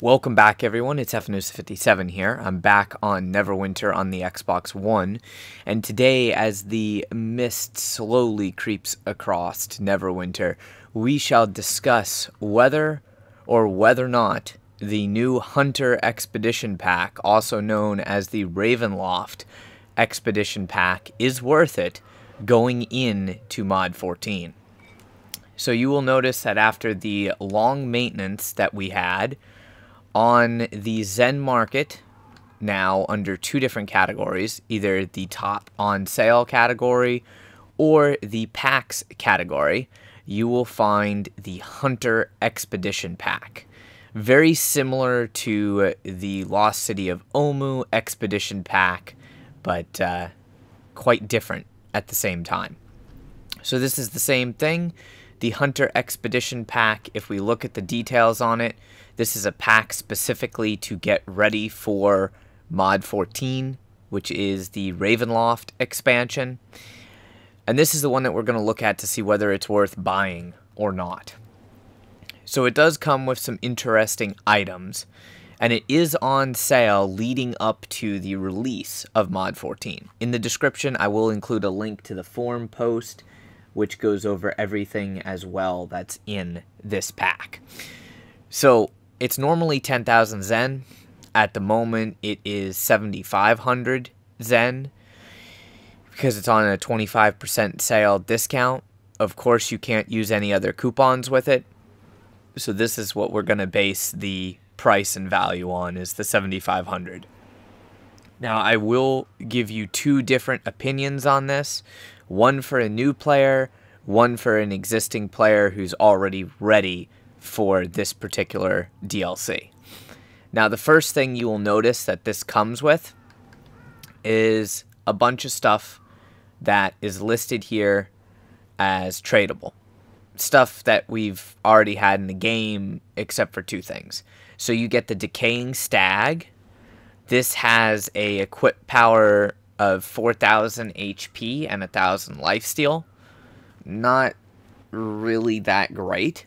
Welcome back, everyone. It's FNUS57 here. I'm back on Neverwinter on the Xbox One, and today, as the mist slowly creeps across Neverwinter, we shall discuss whether or not the new Hunter Expedition Pack, also known as the Ravenloft Expedition Pack, is worth it going into Mod 14. So you will notice that after the long maintenance that we had on the Zen market, now under two different categories, either the top on sale category or the packs category, you will find the Hunter Expedition Pack. Very similar to the Lost City of Omu Expedition Pack, but quite different at the same time. So this is the same thing. The Hunter Expedition Pack, if we look at the details on it, this is a pack specifically to get ready for Mod 14, which is the Ravenloft expansion. And this is the one that we're going to look at to see whether it's worth buying or not. So it does come with some interesting items, and it is on sale leading up to the release of Mod 14. In the description, I will include a link to the forum post, which goes over everything as well that's in this pack. So it's normally 10,000 Zen. At the moment, it is 7,500 Zen because it's on a 25% sale discount. Of course, you can't use any other coupons with it. So this is what we're going to base the price and value on, is the 7,500. Now, I will give you two different opinions on this. One for a new player, one for an existing player who's already ready for this particular DLC. Now, the first thing you will notice that this comes with is a bunch of stuff that is listed here as tradable. Stuff that we've already had in the game, except for two things. So you get the Decaying Stag. This has a equip power of 4,000 HP and 1,000 lifesteal. Not really that great.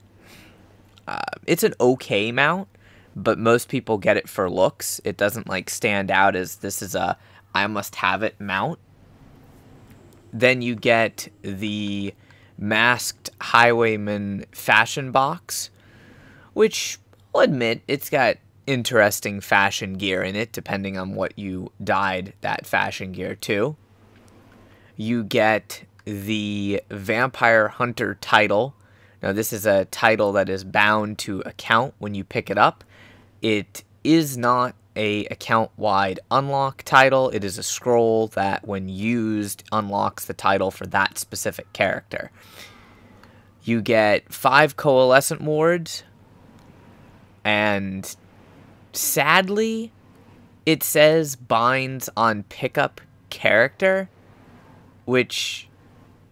It's an okay mount, but most people get it for looks. It doesn't like stand out as this is a I must have it mount. Then you get the Masked Highwayman fashion box, which I'll admit it's got interesting fashion gear in it, depending on what you dyed that fashion gear to. You get the Vampire Hunter title. Now, this is a title that is bound to account when you pick it up. It is not a account-wide unlock title. It is a scroll that, when used, unlocks the title for that specific character. You get 5 Coalescent Wards, and sadly, it says binds on pickup character, which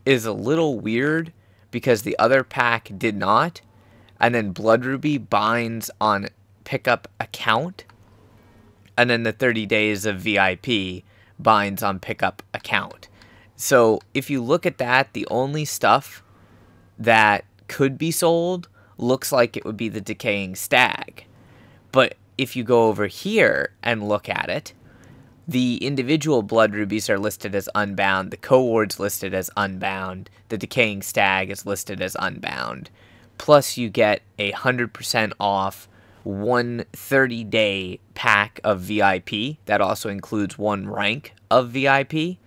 is a little weird because the other pack did not. And then Blood Ruby binds on pickup account. And then the 30 Days of VIP binds on pickup account. So if you look at that, the only stuff that could be sold looks like it would be the Decaying Stag. But if you go over here and look at it, the individual Blood Rubies are listed as unbound, the co-wards listed as unbound, the Decaying Stag is listed as unbound. Plus you get 100% off one 30-day pack of VIP. That also includes one rank of VIP.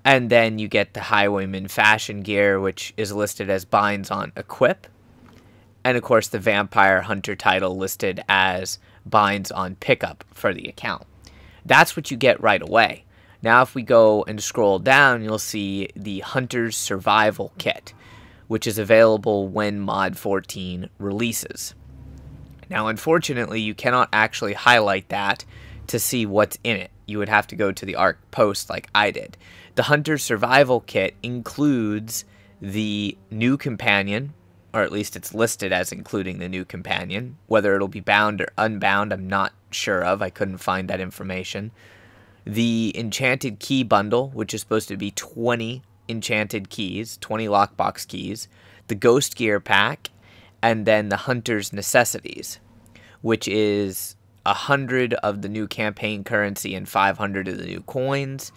And then you get the Highwayman fashion gear, which is listed as binds on equip. And of course the Vampire Hunter title listed as binds on pickup for the account. That's what you get right away. Now if we go and scroll down, you'll see the Hunter's Survival Kit, which is available when Mod 14 releases. Now unfortunately, you cannot actually highlight that to see what's in it. You would have to go to the ARC post like I did. The Hunter's Survival Kit includes the new companion, or at least it's listed as including the new companion. Whether it'll be bound or unbound, I'm not sure of. I couldn't find that information. The Enchanted Key Bundle, which is supposed to be 20 enchanted keys, 20 lockbox keys. The Ghost Gear Pack, and then the Hunter's Necessities, which is 100 of the new campaign currency and 500 of the new coins.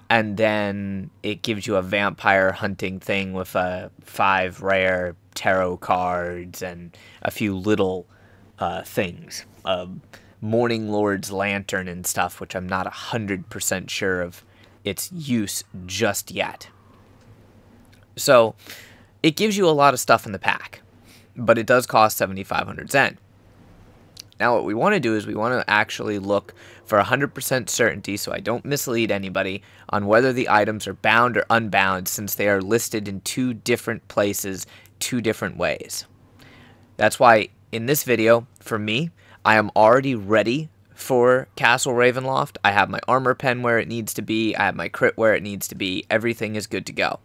And then it gives you a vampire hunting thing with 5 rare tarot cards and a few little things. Morning Lord's Lantern and stuff, which I'm not 100% sure of its use just yet. So it gives you a lot of stuff in the pack, but it does cost 7,500 Zen. Now what we want to do is we want to actually look for 100% certainty, so I don't mislead anybody, on whether the items are bound or unbound, since they are listed in 2 different places, 2 different ways. That's why in this video, for me, I am already ready for Castle Ravenloft. I have my armor pen where it needs to be, I have my crit where it needs to be, everything is good to go.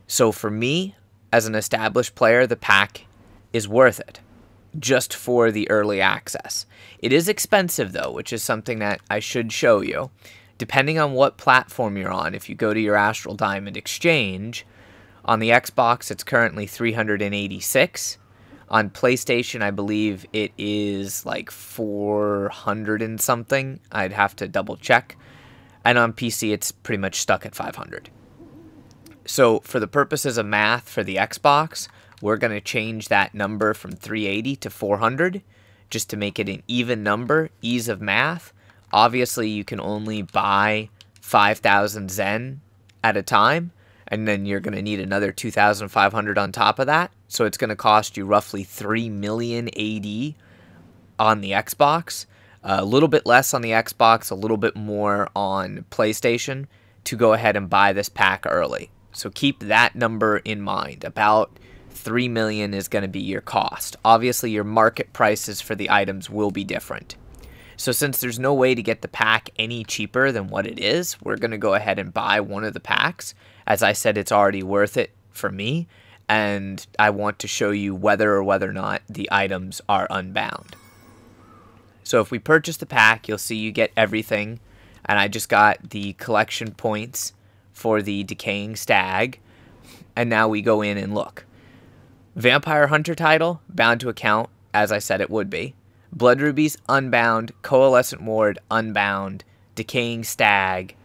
So for me, as an established player, the pack is worth it, just for the early access. It is expensive though, which is something that I should show you. Depending on what platform you're on, if you go to your Astral Diamond exchange, on the Xbox it's currently $386. On PlayStation, I believe it is like $400 and something. I'd have to double check. And on PC, it's pretty much stuck at $500. So for the purposes of math for the Xbox, we're going to change that number from 380 to 400 just to make it an even number, ease of math. Obviously, you can only buy 5,000 Zen at a time, and then you're going to need another 2,500 on top of that. So it's going to cost you roughly 3 million AD on the Xbox, a little bit less on the Xbox, a little bit more on PlayStation to go ahead and buy this pack early. So keep that number in mind. About 3 million is going to be your cost. Obviously, your market prices for the items will be different. So since there's no way to get the pack any cheaper than what it is, we're going to go ahead and buy one of the packs. As I said, it's already worth it for me, and I want to show you whether or not the items are unbound. So if we purchase the pack, you'll see you get everything, and I just got the collection points for the Decaying Stag, and now we go in and look. Vampire Hunter title, bound to account, as I said it would be. Blood Rubies, unbound. Coalescent Ward, unbound. Decaying Stag,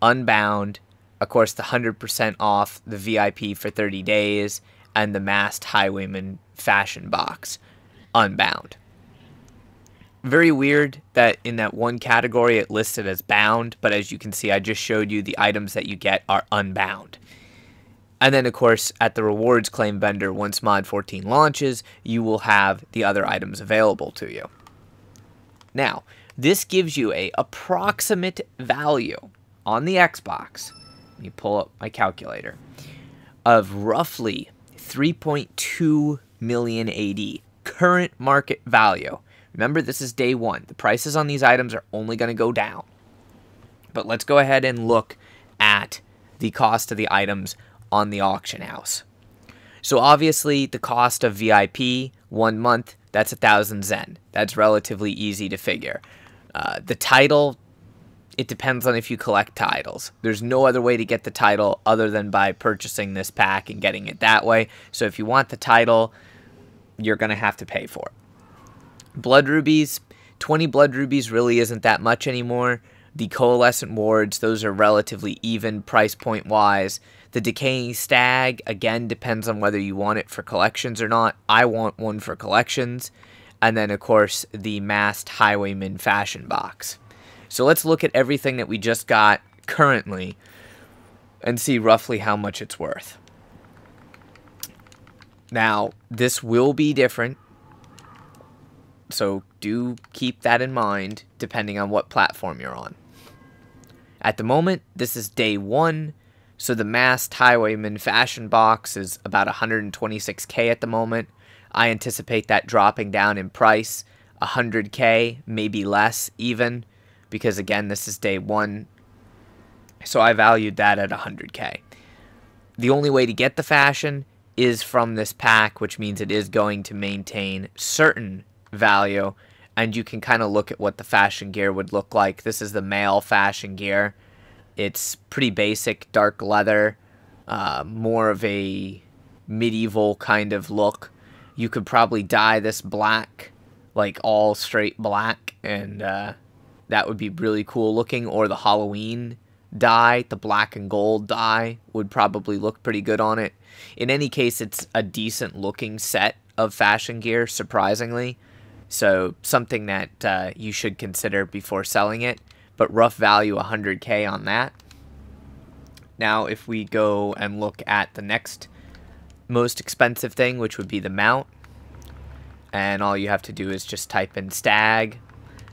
unbound. Of course, the 100% off the VIP for 30 days, and the Masked Highwayman Fashion Box, unbound. Very weird that in that one category it listed as bound, but as you can see, I just showed you the items that you get are unbound. And then, of course, at the rewards claim vendor, once Mod 14 launches, you will have the other items available to you. Now, this gives you an approximate value on the Xbox, let me pull up my calculator, of roughly 3.2 million AD, current market value. Remember, this is day one. The prices on these items are only going to go down. But let's go ahead and look at the cost of the items on the auction house. So obviously, the cost of VIP, 1 month, that's 1,000 Zen. That's relatively easy to figure. The title, it depends on if you collect titles. There's no other way to get the title other than by purchasing this pack and getting it that way. So if you want the title, you're going to have to pay for it. Blood Rubies, 20 Blood Rubies really isn't that much anymore. The Coalescent Wards, those are relatively even price point wise. The Decaying Stag, again, depends on whether you want it for collections or not. I want one for collections. And then, of course, the Masked Highwayman Fashion Box. So let's look at everything that we just got currently and see roughly how much it's worth. Now, this will be different, so do keep that in mind depending on what platform you're on. At the moment, this is day one, so the Masked Highwayman Fashion Box is about 126k at the moment. I anticipate that dropping down in price, 100k, maybe less even, because again, this is day one, so I valued that at 100k. The only way to get the fashion is from this pack, which means it is going to maintain certain value, and you can kind of look at what the fashion gear would look like. This is the male fashion gear. It's pretty basic, dark leather, more of a medieval kind of look. You could probably dye this black like all straight black, and that would be really cool looking. Or the Halloween dye, the black and gold dye, would probably look pretty good on it. In any case, it's a decent looking set of fashion gear, surprisingly. So something that you should consider before selling it. But rough value 100K on that. Now if we go and look at the next most expensive thing, which would be the mount. And all you have to do is just type in stag.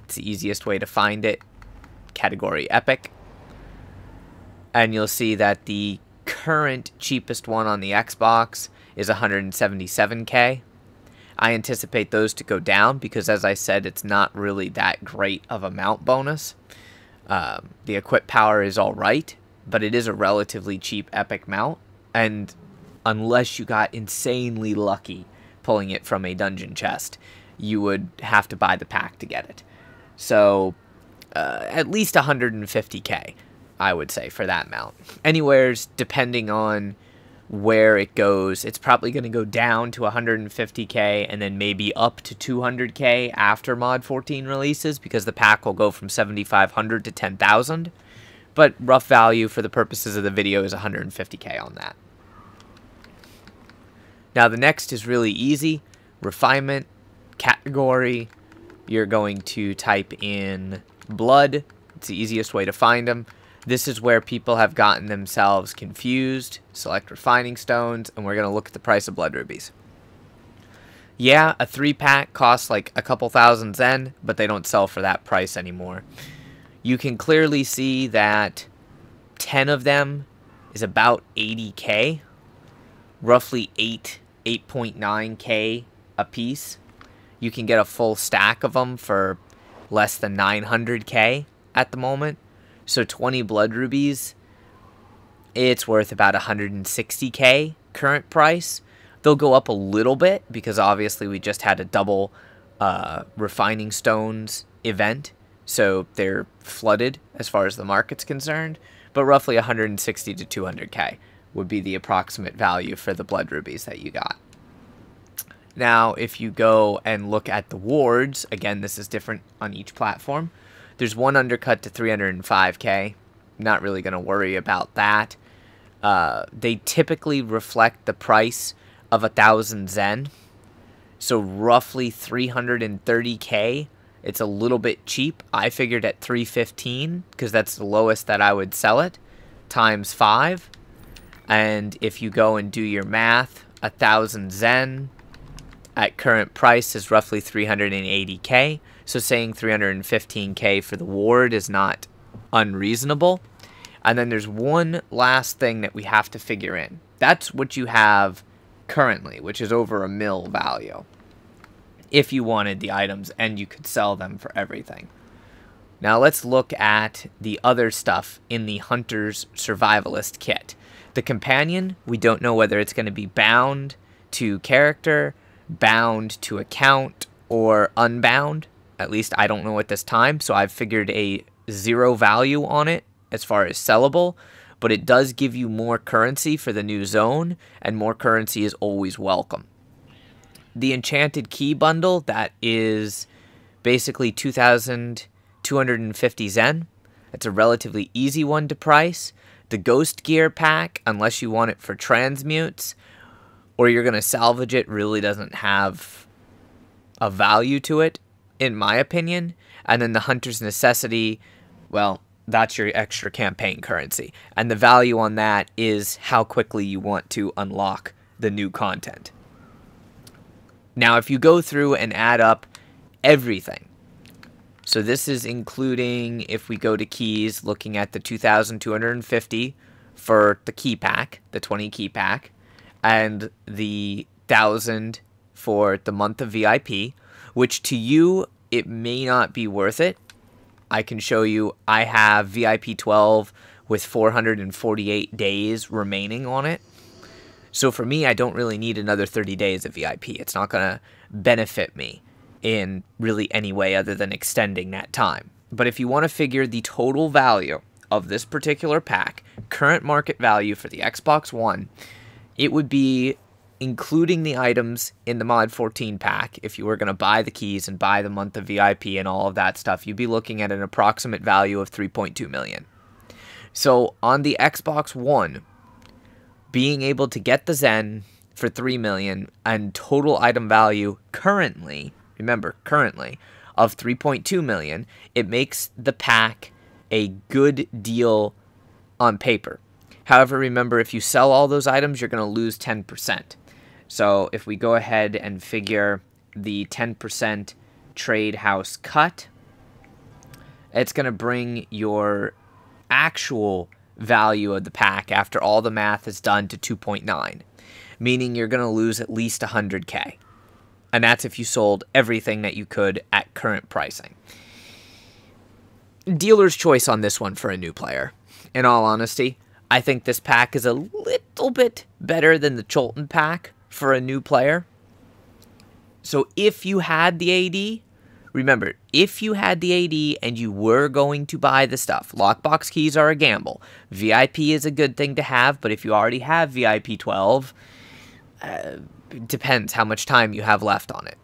It's the easiest way to find it. Category epic. And you'll see that the current cheapest one on the Xbox is 177K. I anticipate those to go down because, as I said, it's not really that great of a mount bonus. The equip power is alright, but it is a relatively cheap epic mount. And unless you got insanely lucky pulling it from a dungeon chest, you would have to buy the pack to get it. So, at least 150K, I would say, for that mount. Anywheres, depending on where it goes, it's probably going to go down to 150K and then maybe up to 200K after Mod 14 releases, because the pack will go from 7,500 to 10,000. But rough value for the purposes of the video is 150K on that. Now the next is really easy. Refinement, category. You're going to type in blood. It's the easiest way to find them. This is where people have gotten themselves confused. Select refining stones, and we're going to look at the price of blood rubies. Yeah, a 3-pack costs like a couple thousand Zen, but they don't sell for that price anymore. You can clearly see that 10 of them is about 80K. Roughly 8.9K a piece. You can get a full stack of them for less than 900K at the moment. So 20 blood rubies, it's worth about 160K current price. They'll go up a little bit because obviously we just had a double refining stones event. So they're flooded as far as the market's concerned. But roughly 160 to 200K would be the approximate value for the blood rubies that you got. Now, if you go and look at the wards, again, this is different on each platform. There's one undercut to 305K. Not really going to worry about that. They typically reflect the price of 1,000 Zen. So roughly 330K. It's a little bit cheap. I figured at 315 because that's the lowest that I would sell it. Times 5. And if you go and do your math, 1,000 Zen at current price is roughly 380K. So saying 315K for the ward is not unreasonable. And then there's one last thing that we have to figure in. That's what you have currently, which is over $1 mil value. If you wanted the items and you could sell them for everything. Now let's look at the other stuff in the Hunter's Survivalist kit. The companion, we don't know whether it's going to be bound to character, bound to account, or unbound. At least I don't know at this time, so I've figured a 0 value on it as far as sellable, but it does give you more currency for the new zone, and more currency is always welcome. The Enchanted Key Bundle, that is basically 2,250 Zen. It's a relatively easy one to price. The Ghost Gear Pack, unless you want it for transmutes, or you're going to salvage it, really doesn't have a value to it, in my opinion. And then the Hunter's Necessity, well, that's your extra campaign currency. And the value on that is how quickly you want to unlock the new content. Now, if you go through and add up everything, so this is including, if we go to keys, looking at the 2,250 for the key pack, the 20 key pack, and the 1,000 for the month of VIP, which to you, it may not be worth it. I can show you, I have VIP 12 with 448 days remaining on it. So for me, I don't really need another 30 days of VIP. It's not going to benefit me in really any way other than extending that time. But if you want to figure the total value of this particular pack, current market value for the Xbox One, it would be, including the items in the Mod 14 pack, if you were going to buy the keys and buy the month of VIP and all of that stuff, you'd be looking at an approximate value of $3.2 million. So on the Xbox One, being able to get the Zen for $3 million and total item value currently, remember, currently, of $3.2 million, it makes the pack a good deal on paper. However, remember, if you sell all those items, you're going to lose 10%. So if we go ahead and figure the 10% trade house cut, it's going to bring your actual value of the pack after all the math is done to 2.9, meaning you're going to lose at least 100K. And that's if you sold everything that you could at current pricing. Dealer's choice on this one for a new player. In all honesty, I think this pack is a little bit better than the Cholton pack for a new player. So if you had the AD, remember, if you had the AD and you were going to buy the stuff, lockbox keys are a gamble. VIP is a good thing to have, but if you already have VIP 12, it depends how much time you have left on it.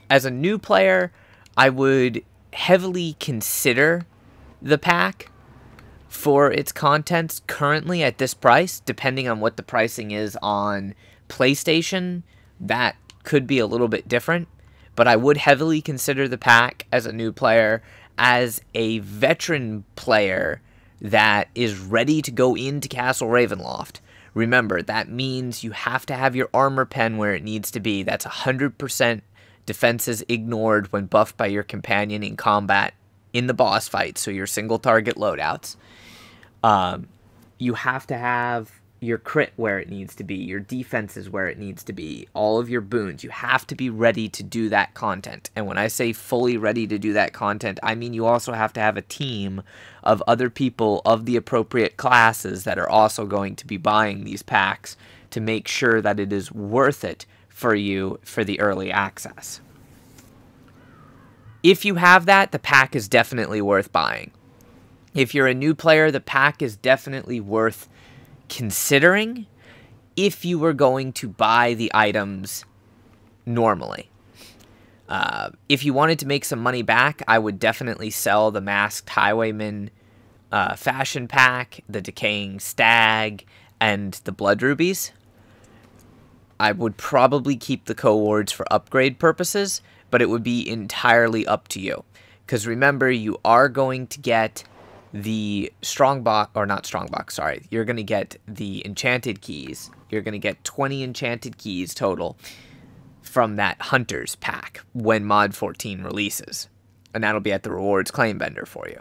As a new player, I would heavily consider the pack for its contents currently at this price. Depending on what the pricing is on PlayStation, that could be a little bit different, but I would heavily consider the pack as a new player. As a veteran player that is ready to go into Castle Ravenloft, remember, that means you have to have your armor pen where it needs to be. That's 100% defenses ignored when buffed by your companion in combat in the boss fight, so your single target loadouts. You have to have your crit where it needs to be, your defense is where it needs to be, all of your boons. You have to be ready to do that content. And when I say fully ready to do that content, I mean you also have to have a team of other people of the appropriate classes that are also going to be buying these packs to make sure that it is worth it for you for the early access. If you have that, the pack is definitely worth buying. If you're a new player, the pack is definitely worth considering if you were going to buy the items normally. If you wanted to make some money back, I would definitely sell the Masked Highwayman Fashion Pack, the Decaying Stag, and the Blood Rubies. I would probably keep the cowards for upgrade purposes, but it would be entirely up to you. Because remember, you are going to get the Strongbox, or not Strongbox, sorry. You're going to get the Enchanted Keys. You're going to get 20 Enchanted Keys total from that Hunters pack when Mod 14 releases. And that'll be at the Rewards Claim Vendor for you.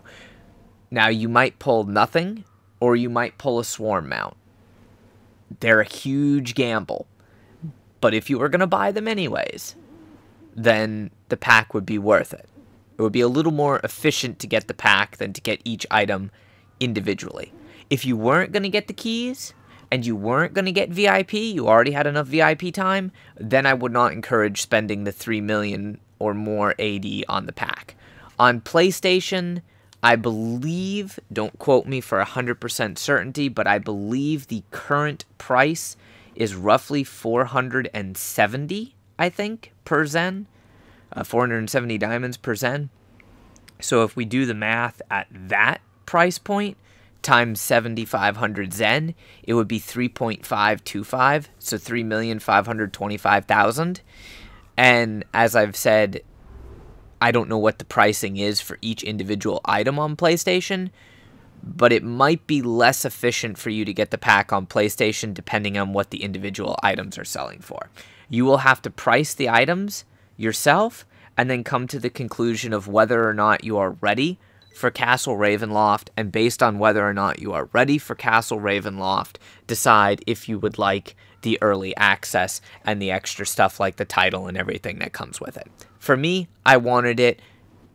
Now, you might pull nothing, or you might pull a Swarm mount. They're a huge gamble. But if you were going to buy them anyways, then the pack would be worth it. It would be a little more efficient to get the pack than to get each item individually. If you weren't going to get the keys, and you weren't going to get VIP, you already had enough VIP time, then I would not encourage spending the $3 million or more AD on the pack. On PlayStation, I believe, don't quote me for 100% certainty, but I believe the current price is roughly 470, I think, per Zen. 470 diamonds per Zen. So if we do the math at that price point times 7,500 Zen, it would be 3.525, so 3,525,000. And as I've said, I don't know what the pricing is for each individual item on PlayStation, but it might be less efficient for you to get the pack on PlayStation depending on what the individual items are selling for. You will have to price the items yourself and then come to the conclusion of whether or not you are ready for Castle Ravenloft, and based on whether or not you are ready for Castle Ravenloft, decide if you would like the early access and the extra stuff like the title and everything that comes with it. For me, I wanted it,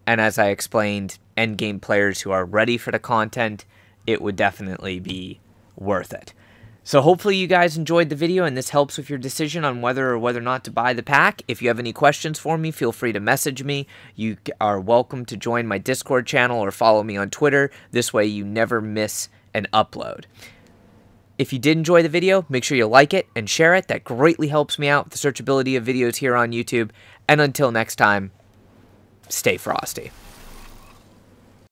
and as I explained, endgame players who are ready for the content, it would definitely be worth it. So hopefully you guys enjoyed the video and this helps with your decision on whether or not to buy the pack. If you have any questions for me, feel free to message me. You are welcome to join my Discord channel or follow me on Twitter. This way you never miss an upload. If you did enjoy the video, make sure you like it and share it. That greatly helps me out with the searchability of videos here on YouTube. And until next time, stay frosty.